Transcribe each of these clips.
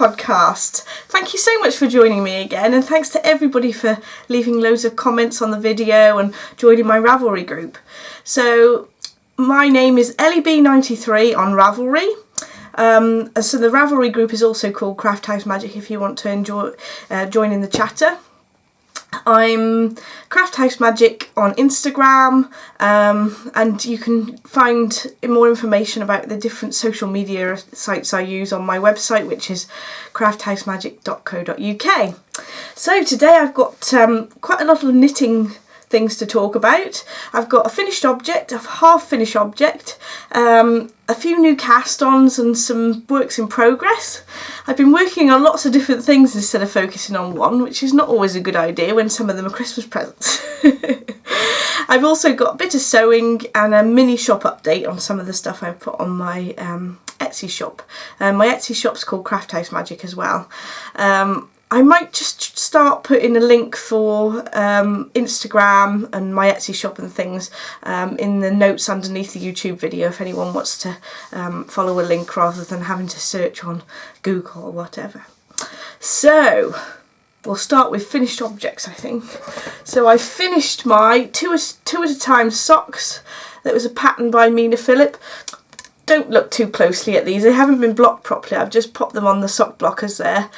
podcast. Thank you so much for joining me again, and thanks to everybody for leaving loads of comments on the video and joining my Ravelry group. So my name is EllieB93 on Ravelry. So the Ravelry group is also called Craft House Magic if you want to join in the chatter. I'm Craft House Magic on Instagram, and you can find more information about the different social media sites I use on my website, which is crafthhousemagic.co.uk. So today I've got quite a lot of knitting things to talk about. I've got a finished object, a half finished object, a few new cast-ons and some works in progress. I've been working on lots of different things instead of focusing on one, which is not always a good idea when some of them are Christmas presents. I've also got a bit of sewing and a mini shop update on some of the stuff I've put on my Etsy shop. My Etsy shop's called Craft House Magic as well. I might just start putting a link for Instagram and my Etsy shop and things in the notes underneath the YouTube video if anyone wants to follow a link rather than having to search on Google or whatever. So we'll start with finished objects, I think. So I finished my two at a time socks. That was a pattern by Mina Phillip. Don't look too closely at these, they haven't been blocked properly, I've just popped them on the sock blockers there.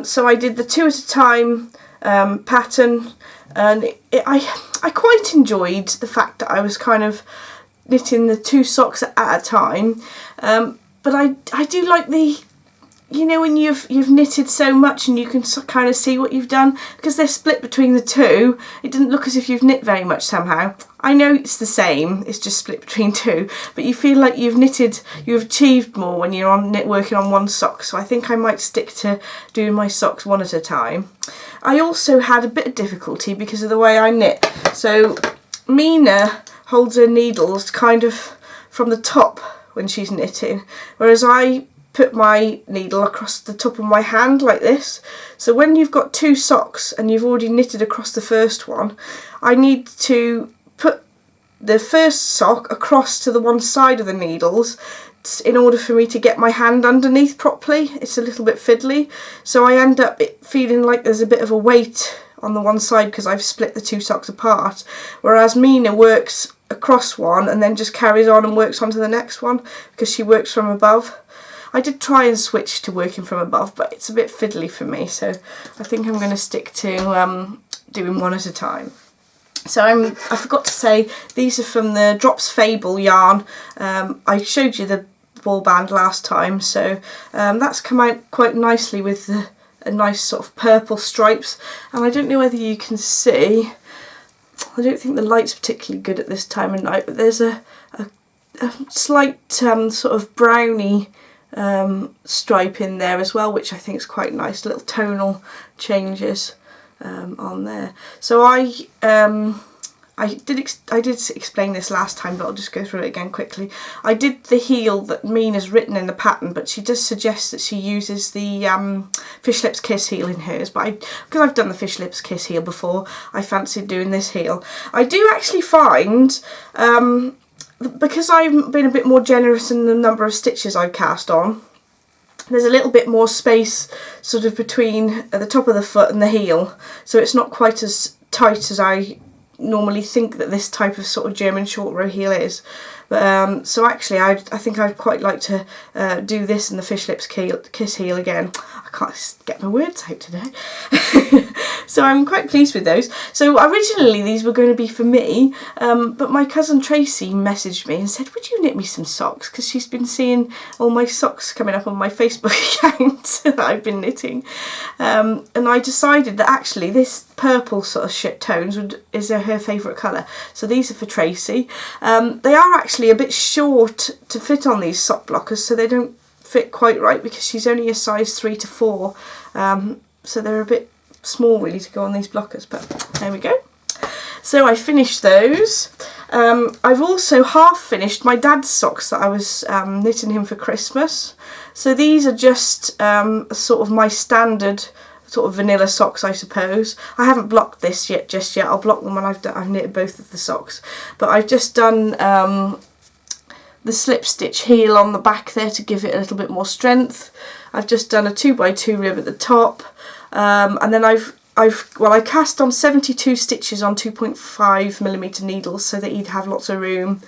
So I did the 2 at a time pattern, and I quite enjoyed the fact that I was kind of knitting the 2 socks at a time, but I do like the, you know, when you've knitted so much and you can kind of see what you've done, because they're split between the 2, it doesn't look as if you've knit very much somehow. I know it's the same, it's just split between 2, but you feel like you've achieved more when you're working on one sock, so I think I might stick to doing my socks 1 at a time. I also had a bit of difficulty because of the way I knit. So Mina holds her needles kind of from the top when she's knitting, whereas I put my needle across the top of my hand like this. So when you've got 2 socks and you've already knitted across the first one, I need to put the first sock across to the one side of the needles in order for me to get my hand underneath properly. It's a little bit fiddly, so I end up feeling like there's a bit of a weight on the one side because I've split the 2 socks apart, whereas Mina works across one and then just carries on and works onto the next one because she works from above. I did try and switch to working from above, but it's a bit fiddly for me, so I think I'm going to stick to doing 1 at a time. So I forgot to say, these are from the Drops Fable yarn. I showed you the ball band last time, so that's come out quite nicely with a nice sort of purple stripes, and I don't know whether you can see, I don't think the light's particularly good at this time of night, but there's a slight sort of browny stripe in there as well, which I think is quite nice, little tonal changes on there. So I did explain this last time, but I'll just go through it again quickly. I did the heel that Mina's written in the pattern, but she does suggest that she uses the Fish Lips Kiss heel in hers, but because I've done the Fish Lips Kiss heel before, I fancied doing this heel. I do actually find because I've been a bit more generous in the number of stitches I've cast on, there's a little bit more space sort of between the top of the foot and the heel, so it's not quite as tight as I normally think that this type of sort of German short row heel is. But so actually I think I'd quite like to do this in the Fish Lips Kiss heel again. I can't get my words out today. So I'm quite pleased with those. So originally these were going to be for me, but my cousin Tracy messaged me and said, would you knit me some socks, because she's been seeing all my socks coming up on my Facebook account that I've been knitting, and I decided that actually this purple sort of shit tones is her favourite colour, so these are for Tracy. They are actually a bit short to fit on these sock blockers, so they don't fit quite right because she's only a size 3 to 4, so they're a bit small really to go on these blockers, but there we go. So I finished those. I've also half finished my dad's socks that I was knitting him for Christmas. So these are just sort of my standard sort of vanilla socks, I suppose. I haven't blocked this just yet. I'll block them when I've knitted both of the socks. But I've just done the slip stitch heel on the back there to give it a little bit more strength. I've just done a 2x2 rib at the top, and then I cast on 72 stitches on 2.5mm needles so that you'd have lots of room.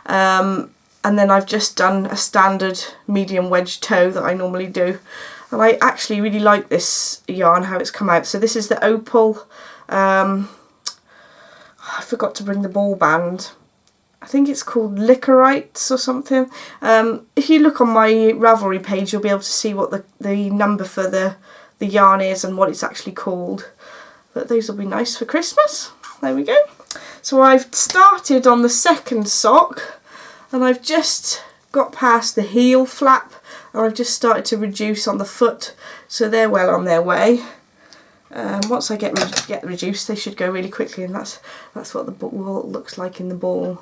And then I've just done a standard medium wedge toe that I normally do. And I actually really like this yarn, how it's come out. So this is the Opal, I forgot to bring the ball band. I think it's called Licorites or something. If you look on my Ravelry page, you'll be able to see what the number for the yarn is and what it's actually called. But those will be nice for Christmas. There we go. So I've started on the second sock, and I've just got past the heel flap, and I've just started to reduce on the foot, so they're well on their way. Once I get reduced, they should go really quickly, and that's what the ball looks like in the ball.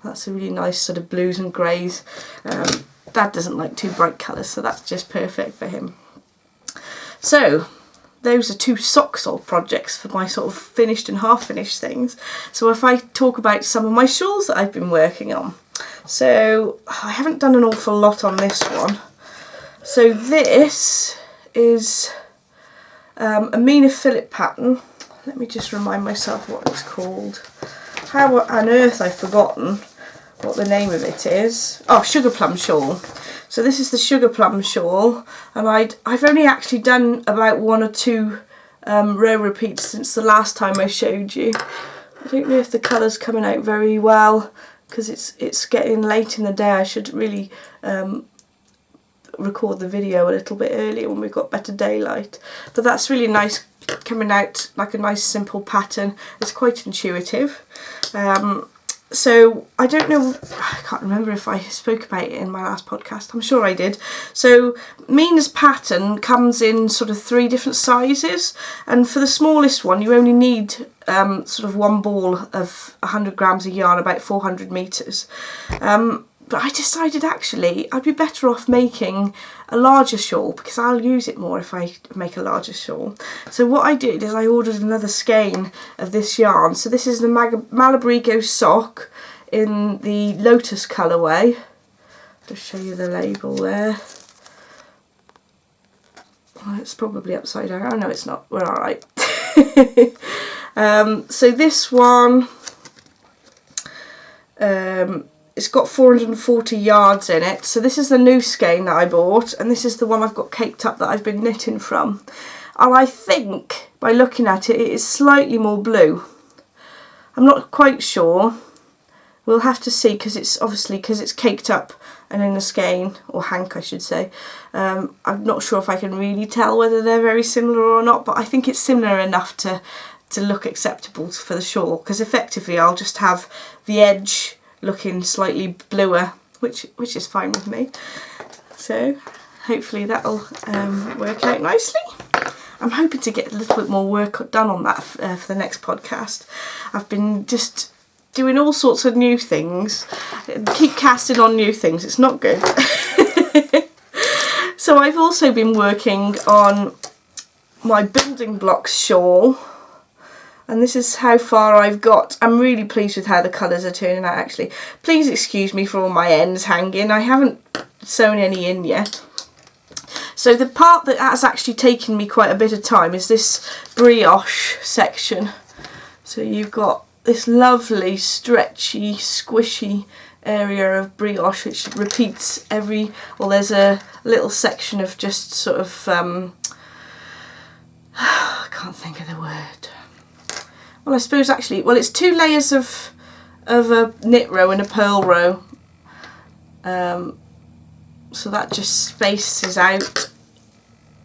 That's a really nice sort of blues and greys. Dad doesn't like too bright colours, so that's just perfect for him. So those are 2 sock sole projects for my sort of finished and half finished things. So if I talk about some of my shawls that I've been working on. So I haven't done an awful lot on this one. So this is a Mina Phillip pattern. Let me just remind myself what it's called. How on earth I've forgotten what the name of it is. Oh, Sugar Plum Shawl. So this is the Sugar Plum Shawl, and I've only actually done about 1 or 2 row repeats since the last time I showed you. I don't know if the colour's coming out very well because it's getting late in the day. I should really record the video a little bit earlier when we've got better daylight. But that's really nice, coming out like a nice simple pattern. It's quite intuitive. So I don't know, I can't remember if I spoke about it in my last podcast. I'm sure I did. So Mina's pattern comes in sort of 3 different sizes, and for the smallest one you only need sort of 1 ball of 100 grams of yarn, about 400 meters. But I decided actually I'd be better off making a larger shawl because I'll use it more if I make a larger shawl. So what I did is I ordered another skein of this yarn. So this is the Malabrigo sock in the Lotus colourway. Just show you the label there. Well, it's probably upside down. Oh no, it's not. We're alright. So this one, it's got 440 yards in it. So this is the new skein that I bought, and this is the one I've got caked up that I've been knitting from. And I think by looking at it, it is slightly more blue. I'm not quite sure. We'll have to see because it's obviously it's caked up and in a skein, or hank I should say. I'm not sure if I can really tell whether they're very similar or not, but I think it's similar enough to look acceptable for the shawl, because effectively I'll just have the edge looking slightly bluer, which is fine with me. So hopefully that'll work out nicely. I'm hoping to get a little bit more work done on that for the next podcast. I've been just doing all sorts of new things, keep casting on new things, it's not good. So I've also been working on my building blocks shawl, and this is how far I've got. I'm really pleased with how the colours are turning out actually. Please excuse me for all my ends hanging, I haven't sewn any in yet. So the part that has actually taken me quite a bit of time is this brioche section. So you've got this lovely stretchy squishy area of brioche which repeats well there's a little section of just sort of I can't think of the word. Well, I suppose actually, well, it's 2 layers of a knit row and a purl row. So that just spaces out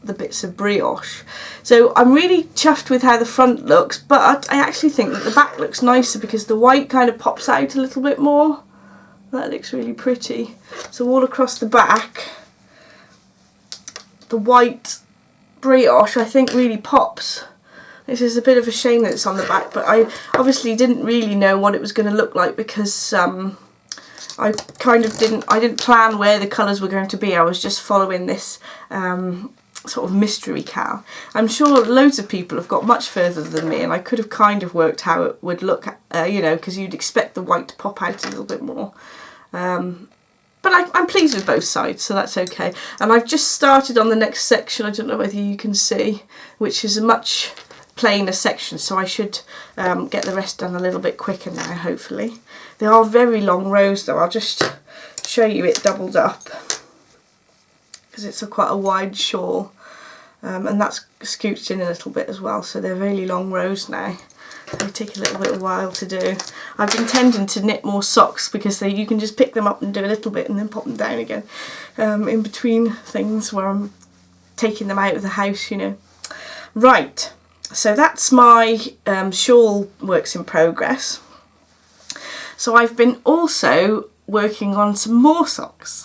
the bits of brioche. So I'm really chuffed with how the front looks, but I actually think that the back looks nicer because the white kind of pops out a little bit more. That looks really pretty. So all across the back, the white brioche I think really pops. This is a bit of a shame that it's on the back, but I obviously didn't really know what it was going to look like because I didn't plan where the colours were going to be. I was just following this sort of mystery cal. I'm sure loads of people have got much further than me, and I could have kind of worked how it would look, you know, because you'd expect the white to pop out a little bit more. but I'm pleased with both sides, so that's okay. And I've just started on the next section. I don't know whether you can see, which is a much plainer section, so I should get the rest done a little bit quicker now, hopefully. They are very long rows though. I'll just show you it doubled up because it's quite a wide shawl, and that's scooched in a little bit as well, so they're really long rows now. They take a little bit of a while to do. I've been tending to knit more socks because you can just pick them up and do a little bit and then pop them down again in between things where I'm taking them out of the house, you know. Right, so that's my shawl works in progress. So I've been also working on some more socks.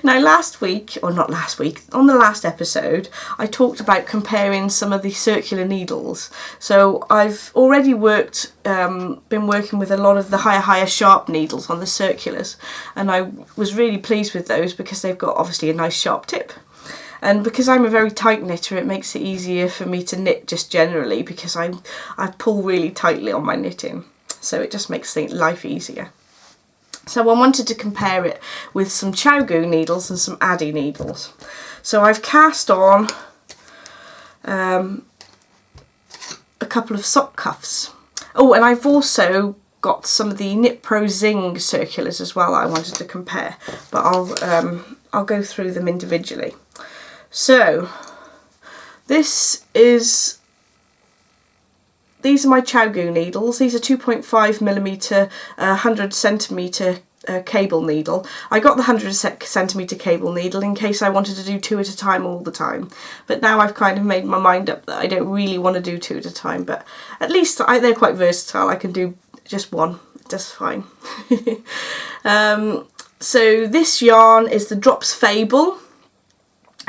Now last week, or not last week, on the last episode, I talked about comparing some of the circular needles. So I've already been working with a lot of the higher sharp needles on the circulars, and I was really pleased with those because they've got obviously a nice sharp tip. And because I'm a very tight knitter, it makes it easier for me to knit just generally because I pull really tightly on my knitting. So it just makes life easier. So I wanted to compare it with some Chouchou needles and some Addies needles. So I've cast on a couple of sock cuffs. Oh, and I've also got some of the Knit Pro Zing circulars as well I wanted to compare, but I'll go through them individually. So these are my Chouchou needles. These are 2.5mm 100cm cable needle. I got the 100cm cable needle in case I wanted to do 2 at a time all the time, but now I've kind of made my mind up that I don't really want to do 2 at a time, but at least they're quite versatile. I can do just one, that's fine. So this yarn is the Drops Fable.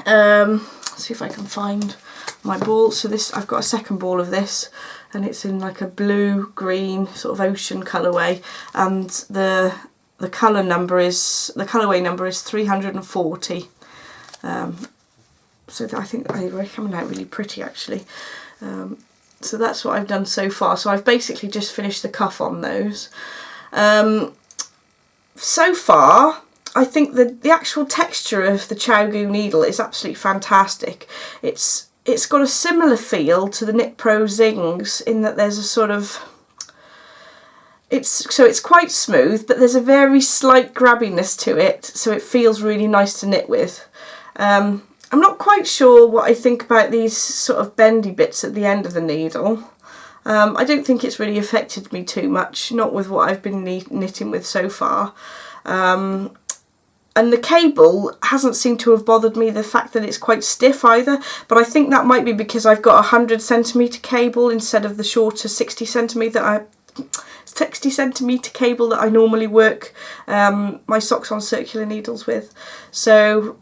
Let's see if I can find my ball. So I've got a second ball of this, and it's in like a blue green sort of ocean colourway, and the colorway number is 340. So I think they're coming out really pretty actually. So that's what I've done so far. So I've basically just finished the cuff on those. So far I think the actual texture of the Chouchou needle is absolutely fantastic. It's got a similar feel to the Knit Pro Zings in that there's a sort of, it's quite smooth, but there's a very slight grabbiness to it, so it feels really nice to knit with. I'm not quite sure what I think about these sort of bendy bits at the end of the needle. I don't think it's really affected me too much, not with what I've been knitting with so far. And the cable hasn't seemed to have bothered me, the fact that it's quite stiff either, but I think that might be because I've got a 100cm cable instead of the shorter 60cm cable that I normally work my socks on circular needles with. So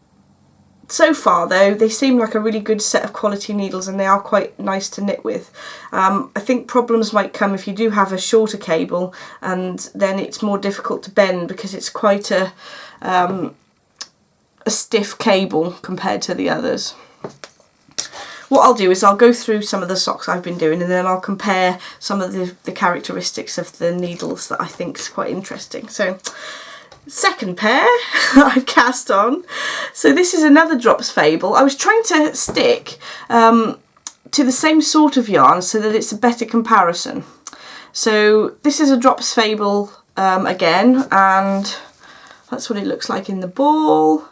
far though, they seem like a really good set of quality needles, and they are quite nice to knit with. I think problems might come if you do have a shorter cable, and then it's more difficult to bend because it's quite a stiff cable compared to the others. What I'll do is I'll go through some of the socks I've been doing, and then I'll compare some of the characteristics of the needles that I think is quite interesting. So second pair I've cast on. So this is another Drops Fable. I was trying to stick to the same sort of yarn so that it's a better comparison. So this is a Drops Fable again, and that's what it looks like in the ball,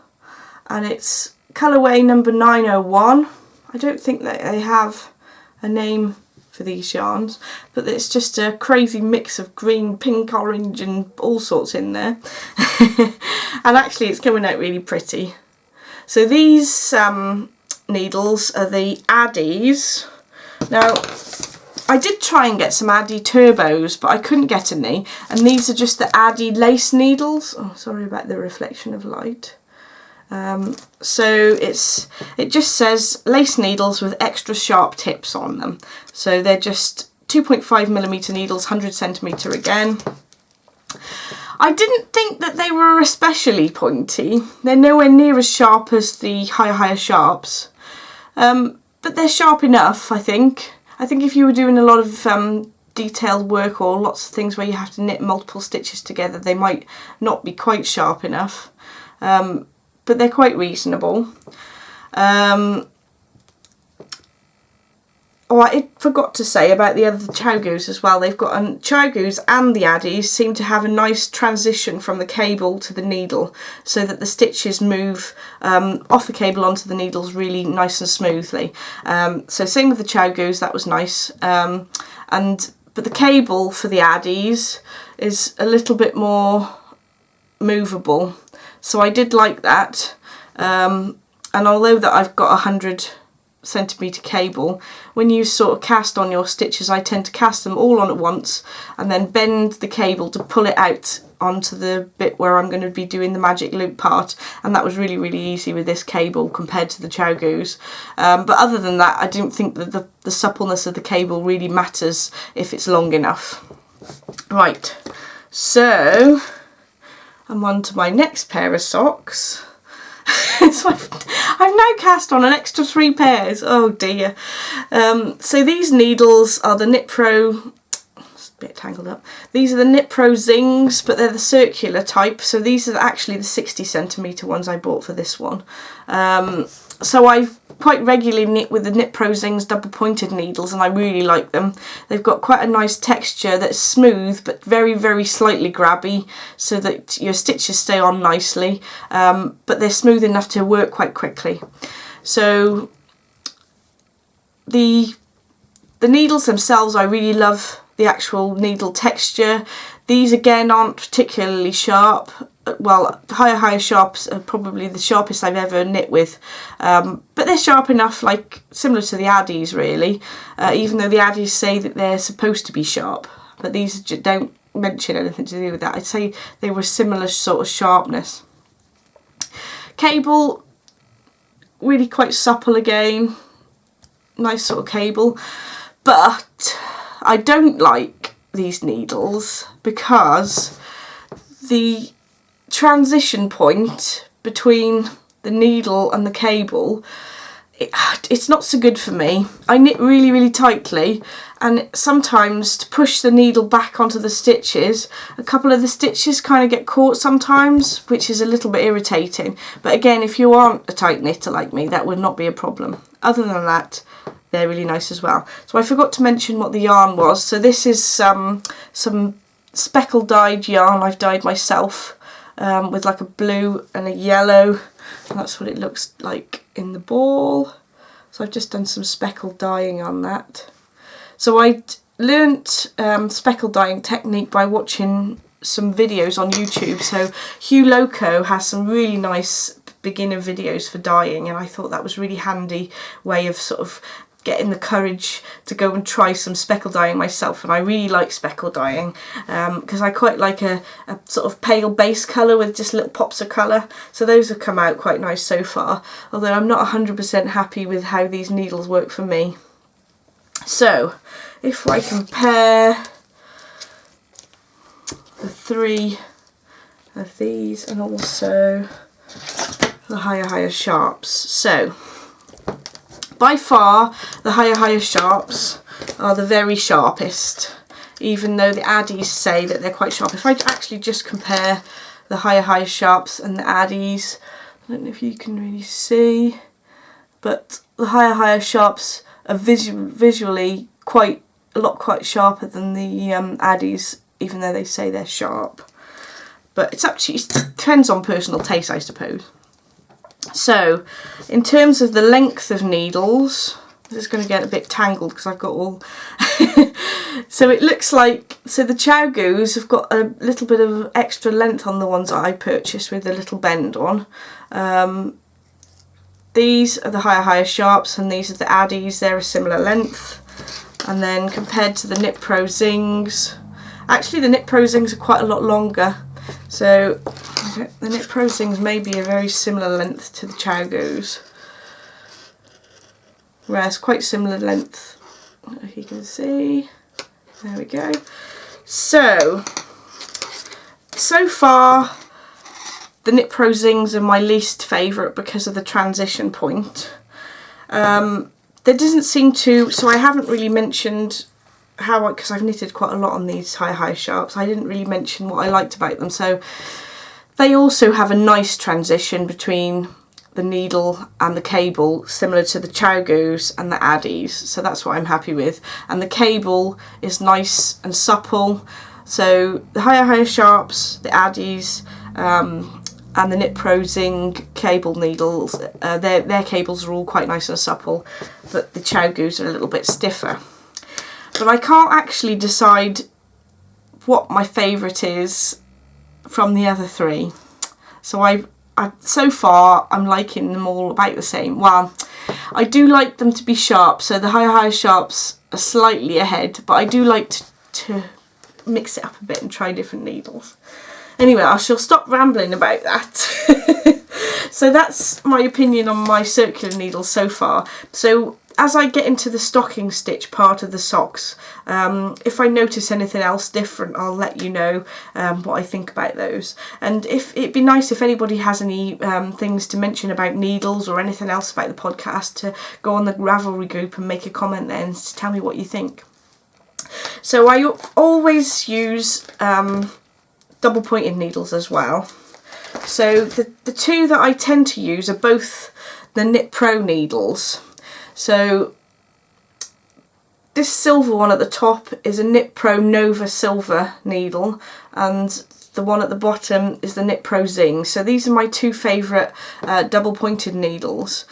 and it's colourway number 901. I don't think that they have a name for these yarns, but it's just a crazy mix of green, pink, orange and all sorts in there. And actually it's coming out really pretty. So these needles are the Addies. Now I did try and get some Addies turbos, but I couldn't get any, and these are just the Addies lace needles. Oh, sorry about the reflection of light. So it just says lace needles with extra sharp tips on them. So they're just 2.5mm needles, 100cm again. I didn't think that they were especially pointy. They're nowhere near as sharp as the higher sharps, but they're sharp enough, I think. I think if you were doing a lot of detailed work or lots of things where you have to knit multiple stitches together, they might not be quite sharp enough, but they're quite reasonable. Oh, I forgot to say about the other Chouchous as well. They've got Chouchous and the Addies seem to have a nice transition from the cable to the needle, so that the stitches move off the cable onto the needles really nice and smoothly. So same with the Chouchous, that was nice. But the cable for the Addies is a little bit more movable, so I did like that. And although that I've got 100cm cable, when you sort of cast on your stitches, I tend to cast them all on at once and then bend the cable to pull it out onto the bit where I'm going to be doing the magic loop part, and that was really, really easy with this cable compared to the Chouchous. But other than that, I don't think that the suppleness of the cable really matters if it's long enough. Right, so I'm on to my next pair of socks. So I've now cast on an extra 3 pairs. Oh dear. So these needles are the Knit Pro, it's a bit tangled up. These are the Knit Pro Zings, but they're the circular type. So these are actually the 60cm ones I bought for this one. So I've quite regularly knit with the Knit Pro Zings double pointed needles, and I really like them. They've got quite a nice texture that's smooth but very, very slightly grabby, so that your stitches stay on nicely, but they're smooth enough to work quite quickly. So the needles themselves, I really love the actual needle texture. These again aren't particularly sharp. Well, higher sharps are probably the sharpest I've ever knit with, but they're sharp enough, like similar to the Addies really, even though the Addies say that they're supposed to be sharp, but these don't mention anything to do with that. I'd say they were similar sort of sharpness. Cable, really quite supple again, nice sort of cable, but I don't like these needles because the transition point between the needle and the cable, it's not so good for me. I knit really, really tightly, and sometimes to push the needle back onto the stitches, a couple of the stitches kind of get caught sometimes, which is a little bit irritating. But again, if you aren't a tight knitter like me, that would not be a problem. Other than that, they're really nice as well. So I forgot to mention what the yarn was. So this is some speckle dyed yarn I've dyed myself, with like a blue and a yellow, and that's what it looks like in the ball. So I've just done some speckle dyeing on that. So I learnt speckle dyeing technique by watching some videos on YouTube. So Hugh Loco has some really nice beginner videos for dyeing, and I thought that was a really handy way of sort of getting the courage to go and try some speckle dyeing myself. And I really like speckle dyeing because I quite like a sort of pale base colour with just little pops of colour. So those have come out quite nice so far, although I'm not 100% happy with how these needles work for me. So if I compare the 3 of these and also the higher sharps, so by far the higher sharps are the very sharpest, even though the Addies say that they're quite sharp. If I actually just compare the higher sharps and the Addies, I don't know if you can really see, but the higher sharps are visually quite sharper than the Addies, even though they say they're sharp. But it's up to you, it depends on personal taste, I suppose. So in terms of the length of needles, this is going to get a bit tangled because I've got all so it looks like, so the Chouchous have got a little bit of extra length on the ones that I purchased with a little bend on. These are the higher sharps, and these are the Addies. They're a similar length. And then compared to the Knit Pro Zings, actually the Knit Pro Zings are quite a lot longer. So the Knit Pro Zings may be a very similar length to the Chouchous. Whereas quite similar length, if you can see. There we go. So far the Knit Pro Zings are my least favourite because of the transition point. There doesn't seem to, so I haven't really mentioned because I've knitted quite a lot on these high sharps, I didn't really mention what I liked about them. So they also have a nice transition between the needle and the cable, similar to the Chouchous and the Addies, so that's what I'm happy with. And the cable is nice and supple, so the higher sharps, the Addies, and the Knit Pro Zing cable needles, their cables are all quite nice and supple, but the Chouchous are a little bit stiffer. But I can't actually decide what my favourite is from the other three. So so far I'm liking them all about the same. Well, I do like them to be sharp, so the higher sharps are slightly ahead, but I do like to mix it up a bit and try different needles. Anyway, I shall stop rambling about that. So that's my opinion on my circular needles so far. So as I get into the stocking stitch part of the socks, if I notice anything else different, I'll let you know what I think about those. And it'd be nice if anybody has any things to mention about needles or anything else about the podcast, to go on the Ravelry group and make a comment there and tell me what you think. So I always use double pointed needles as well. So the two that I tend to use are both the Knit Pro needles. So this silver one at the top is a Knit Pro Nova silver needle, and the one at the bottom is the Knit Pro Zing. So these are my two favourite double pointed needles.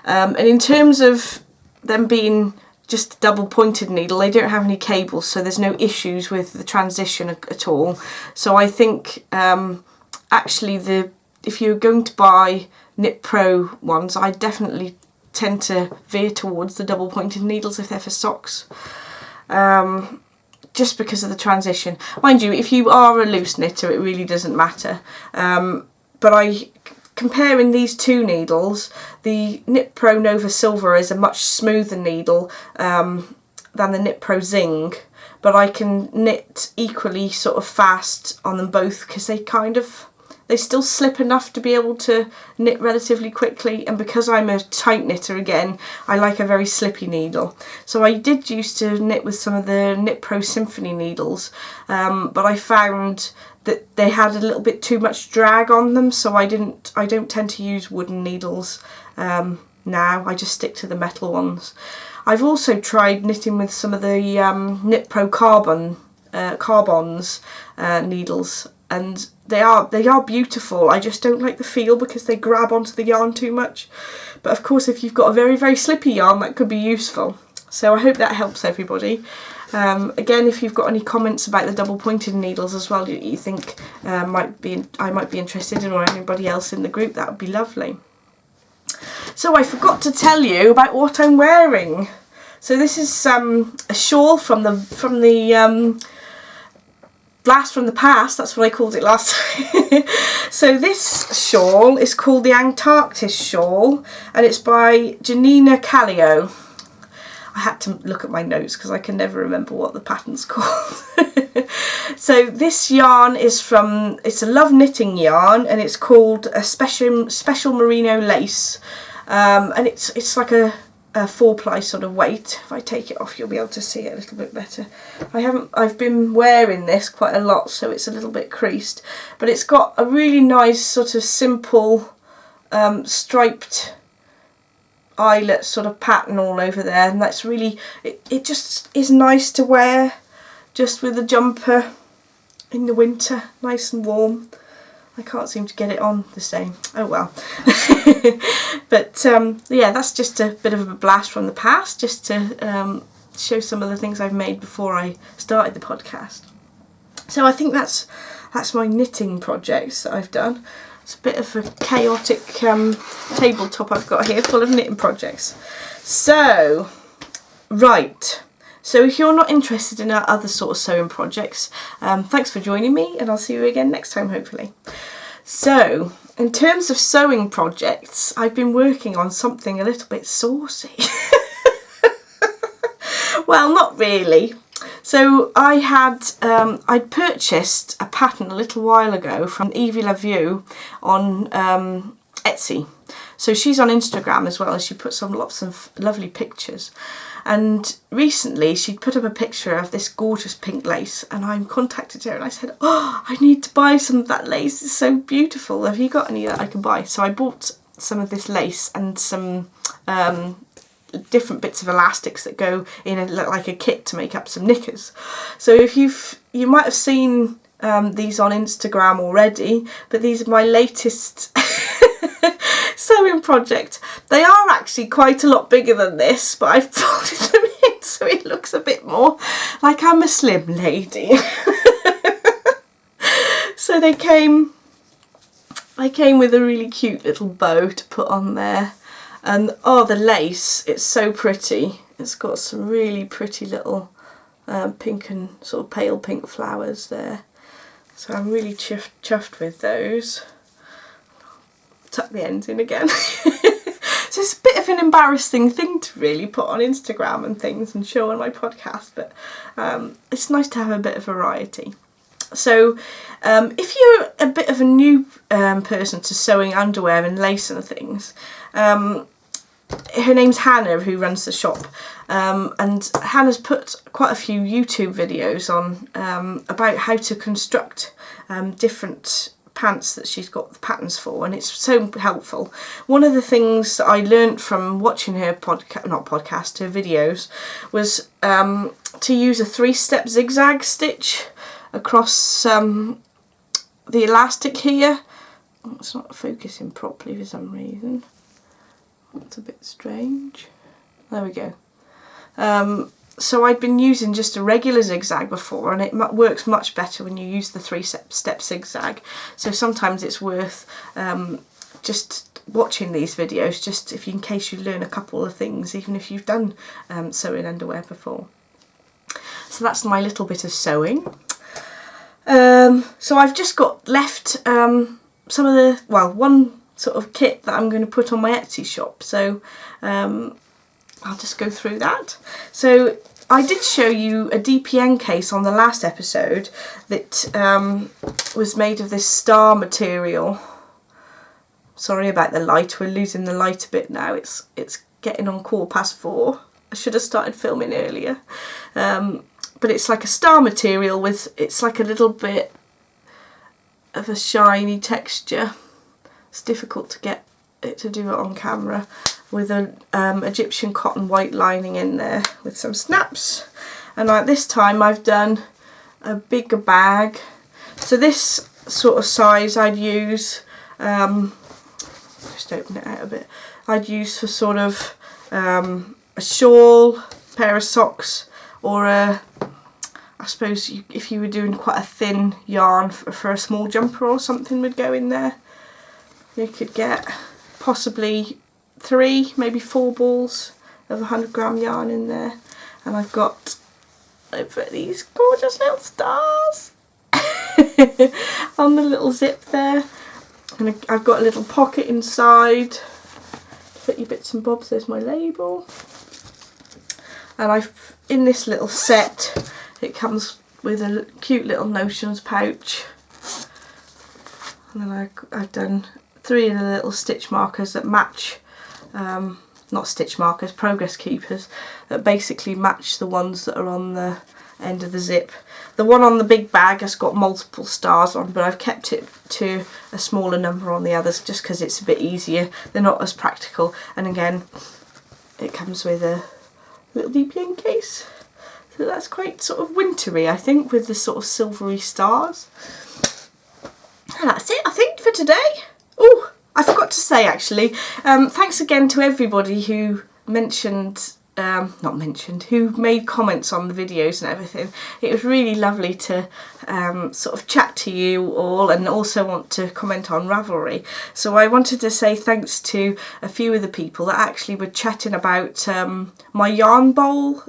And in terms of them being just a double pointed needle, they don't have any cables, so there's no issues with the transition at all. So I think actually if you're going to buy Knit Pro ones, I definitely tend to veer towards the double pointed needles if they're for socks, just because of the transition. Mind you, if you are a loose knitter, it really doesn't matter, but comparing these two needles, the Knit Pro Nova Silver is a much smoother needle than the Knit Pro Zing, but I can knit equally sort of fast on them both, because they still slip enough to be able to knit relatively quickly, and because I'm a tight knitter again, I like a very slippy needle. So I did used to knit with some of the Knit Pro Symphony needles, but I found that they had a little bit too much drag on them, so I don't tend to use wooden needles now. I just stick to the metal ones. I've also tried knitting with some of the Knit Pro Carbons needles, and they are beautiful. I just don't like the feel because they grab onto the yarn too much. But of course, if you've got a very, very slippy yarn, that could be useful. So I hope that helps everybody. Again, if you've got any comments about the double pointed needles as well, you think I might be interested in, or anybody else in the group, that would be lovely. So I forgot to tell you about what I'm wearing. So this is a shawl from the Blast from the Past, that's what I called it last time. So this shawl is called the Antarctic shawl, and it's by Janina Callio. I had to look at my notes because I can never remember what the pattern's called. So this yarn is it's a Love Knitting yarn, and it's called a special merino lace, and it's like a 4-ply sort of weight. If I take it off, you'll be able to see it a little bit better. I've been wearing this quite a lot, so it's a little bit creased, but it's got a really nice sort of simple striped eyelet sort of pattern all over there, and that's really, it just is nice to wear just with a jumper in the winter, nice and warm. I can't seem to get it on the same. Oh well. But yeah, that's just a bit of a blast from the past, just to show some of the things I've made before I started the podcast. So I think that's my knitting projects that I've done. It's a bit of a chaotic tabletop I've got here, full of knitting projects. So, right. So if you're not interested in our other sort of sewing projects, thanks for joining me, and I'll see you again next time, hopefully. So, in terms of sewing projects, I've been working on something a little bit saucy. Well, not really. So I'd purchased a pattern a little while ago from Evie LaView on Etsy. So she's on Instagram as well, and she puts on lots of lovely pictures. and recently she'd put up a picture of this gorgeous pink lace, and I contacted her and I said, oh, I need to buy some of that lace, it's so beautiful, have you got any that I can buy? So I bought some of this lace and some different bits of elastics that go in like a kit to make up some knickers. So if you might have seen these on Instagram already, but these are my latest sewing project. They are actually quite a lot bigger than this, but I've folded them in so it looks a bit more like I'm a slim lady. So they came with a really cute little bow to put on there, and oh, the lace, it's so pretty. It's got some really pretty little pink and sort of pale pink flowers there, so I'm really chuffed with those. Tuck the ends in again. So it's a bit of an embarrassing thing to really put on Instagram and things and show on my podcast, but it's nice to have a bit of variety. So if you're a bit of a new person to sewing underwear and lace and things, her name's Hannah, who runs the shop, and Hannah's put quite a few YouTube videos on about how to construct different pants that she's got the patterns for, and it's so helpful. One of the things that I learnt from watching her her videos, was to use a 3-step zigzag stitch across the elastic here. Oh, it's not focusing properly for some reason. That's a bit strange. There we go. So I'd been using just a regular zigzag before, and it works much better when you use the 3-step zigzag. So sometimes it's worth just watching these videos, just in case you learn a couple of things, even if you've done sewing underwear before. So that's my little bit of sewing. So I've just got left some of the, well, one sort of kit that I'm going to put on my Etsy shop. So I'll just go through that. So I did show you a DPN case on the last episode that was made of this star material. Sorry about the light, we're losing the light a bit now. It's getting on 4:15. I should have started filming earlier. But it's like a star material with, it's like a little bit of a shiny texture. It's difficult to get it to do it on camera, with an Egyptian cotton white lining in there with some snaps. And like this time I've done a bigger bag. So this sort of size I'd use, just open it out a bit, I'd use for sort of a shawl, pair of socks, or a, I suppose if you were doing quite a thin yarn for a small jumper or something would go in there. You could get possibly 3, maybe 4 balls of 100-gram yarn in there. And I've got these gorgeous little stars on the little zip there. And I've got a little pocket inside to put your bits and bobs. There's my label. And I've, in this little set, it comes with a cute little notions pouch. And then I've done 3 of the little stitch markers that match, not stitch markers, progress keepers, that basically match the ones that are on the end of the zip. The one on the big bag has got multiple stars on, but I've kept it to a smaller number on the others just because it's a bit easier. They're not as practical, and again it comes with a little DPN case. So that's quite sort of wintry, I think, with the sort of silvery stars. And that's it, I think, for today. Oh, I forgot to say actually, thanks again to everybody who mentioned, who made comments on the videos and everything. It was really lovely to sort of chat to you all, and also want to comment on Ravelry. So I wanted to say thanks to a few of the people that actually were chatting about my yarn bowl,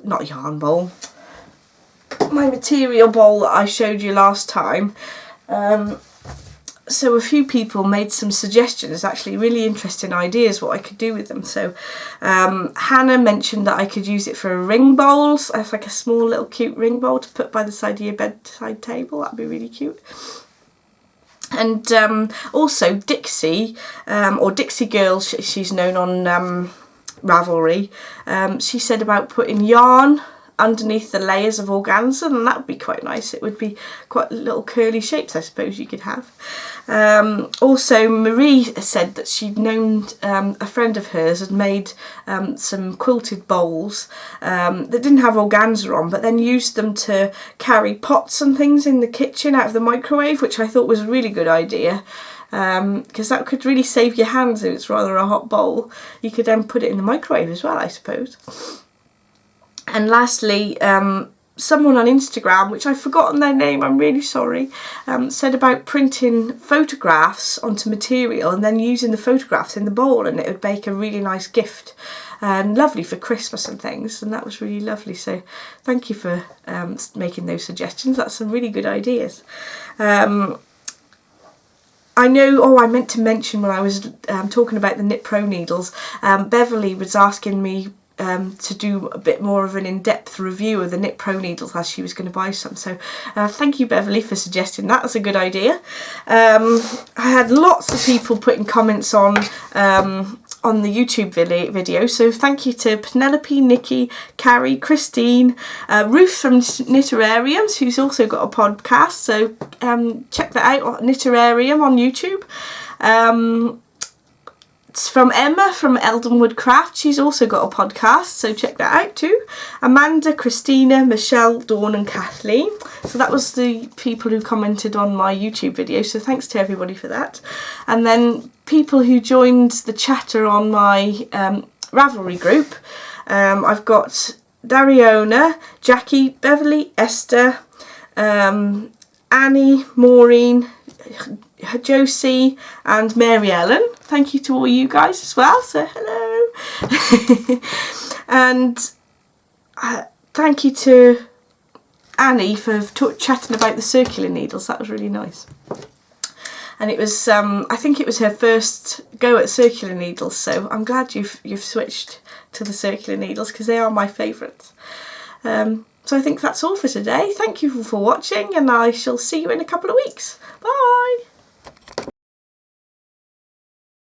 my material bowl that I showed you last time. So a few people made some suggestions, actually really interesting ideas what I could do with them. So Hannah mentioned that I could use it for a ring bowl, so it's like a small little cute ring bowl to put by the side of your bedside table. That'd be really cute. And also Dixie, or Dixie Girl, she's known on Ravelry. She said about putting yarn underneath the layers of organza, and that would be quite nice. It would be quite little curly shapes, I suppose, you could have. Also, Marie said that she'd known a friend of hers had made some quilted bowls that didn't have organza on, but then used them to carry pots and things in the kitchen out of the microwave, which I thought was a really good idea. Because that could really save your hands if it's rather a hot bowl. You could then put it in the microwave as well, I suppose. And lastly, someone on Instagram, which I've forgotten their name, I'm really sorry, said about printing photographs onto material and then using the photographs in the bowl, and it would make a really nice gift and lovely for Christmas and things, and that was really lovely. So thank you for making those suggestions. That's some really good ideas. I know, I meant to mention when I was talking about the Knit Pro needles, Beverly was asking me to do a bit more of an in-depth review of the Knit Pro needles as she was going to buy some. So thank you, Beverly, for suggesting that. That's a good idea. I had lots of people putting comments on the YouTube video, so thank you to Penelope, Nikki, Carrie, Christine, Ruth from Knitterariums, who's also got a podcast, so check that out, Knitterarium on YouTube. It's from Emma from Eldenwood Craft. She's also got a podcast, so check that out too. Amanda, Christina, Michelle, Dawn and Kathleen. So that was the people who commented on my YouTube video, so thanks to everybody for that. And then people who joined the chatter on my Ravelry group. I've got Dariona, Jackie, Beverly, Esther, Annie, Maureen, Josie and Mary Ellen. Thank you to all you guys as well, so hello. And thank you to Annie for chatting about the circular needles. That was really nice. And it was I think it was her first go at circular needles, so I'm glad you've switched to the circular needles because they are my favourites. So I think that's all for today. Thank you for watching, and I shall see you in a couple of weeks. Bye!